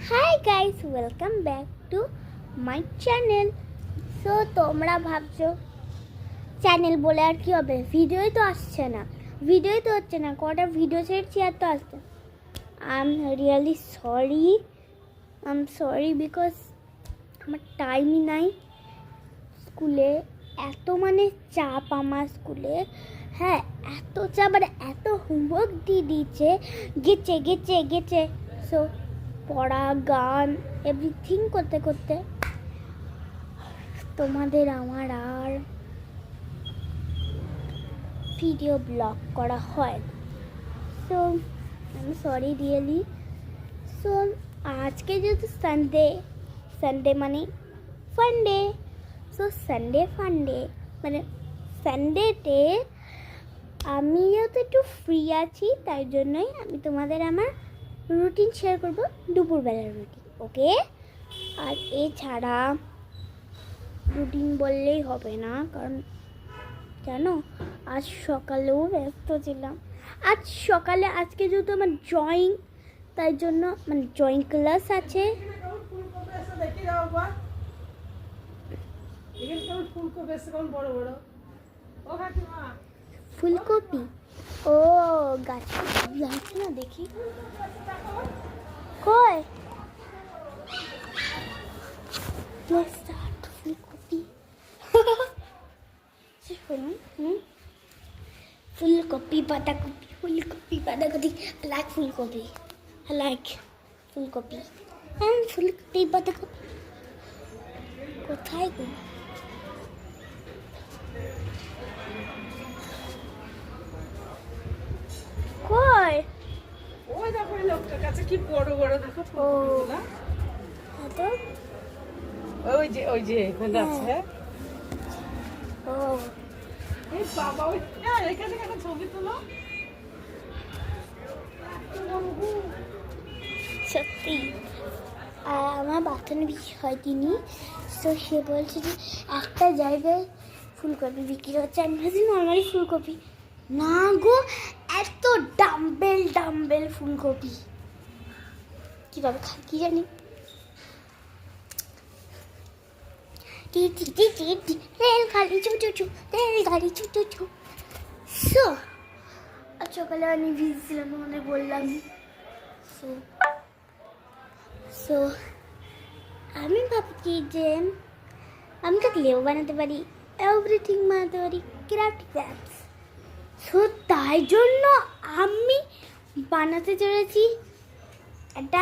Hi guys, welcome back to my channel. So তোমরা ভাবছো channel বলে আর কি হবে, ভিডিওই তো আসছে না, কটা ভিডিও ছেড়েছি আর তো আসছে। I am really sorry because আমার টাইমই নাই। স্কুলে এত চাপ আমার স্কুলে, হ্যাঁ এত চাপ আর এত হোমওয়ার্ক দিয়ে দিয়েছে, গেছে। সো পড়া, গান, এভরিথিং করতে করতে তোমাদের আমার আর ভিডিও ব্লগ করা হয়। সো আমি সরি রিয়েলি। সো আজকে যেহেতু সানডে মানে ফান ডে, সো সানডেতে আমি যেহেতু একটু ফ্রি আছি, তাই জন্যই আমি তোমাদের আমার রুটিন শেয়ার করবো, দুপুরবেলার রুটিন, ওকে? আর এছাড়া রুটিন বললেই হবে না, কারণ জানো আজ সকালেও ব্যস্ত ছিলাম। আজকে যেহেতু আমার ড্রয়িং, তাই জন্য ড্রয়িং ক্লাস আছে। ফুলকপি, ও গাছে আছে না, দেখি কই ফুলকপি। ফুলকপি, বাঁধাকপি, লাইক ফুলকপি, ফুলকপি, বাঁধাকপি কোথায় গো? কই? ওই দেখো লোকটার কাছে কি বড় বড় দেখো ফুলগুলো। তো ওই যে এখানে আছে। ও এই বাবা, ওই এখানে একটা ছবি তুলো। সত্যি আমার বাথরুমে হয় তিনি, তো সে বলছে যে একটা জায়গায় ফুলকপি বিক্রি হচ্ছে। আমি ভাবছি নর্মালি ফুলকপি না গো, এত ডাম্বেল ফুলকপি, কীভাবে খাই কি জানি। রেলগাড়ি চু। সকালে আমি ভিজছিলাম, তোমাদের বললাম। সো আমি ভাবছি যে আমি তো লেও বানাতে পারি, এভরিথিং বানাতে পারি, ক্রাফটস। সো তাই জন্য আমি বানাতে চলেছি একটা